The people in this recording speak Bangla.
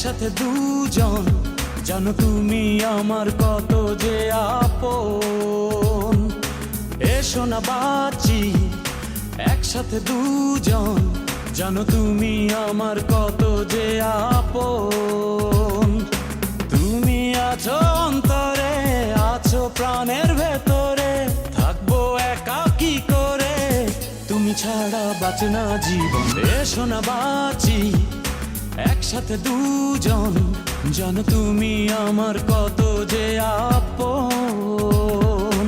একসাথে দুজন, জানো তুমি আমার কত যে আপন। এসো না বাঁচি একসাথে দুজন, জানো তুমি আমার কত যে আপন। তুমি আছো অন্তরে, আছো প্রাণের ভেতরে, থাকবো একা কি করে, তুমি ছাড়া বাঁচে না জীবন। এসো না বাঁচি একসাথে দুজন, জানো তুমি আমার কত যে আপন।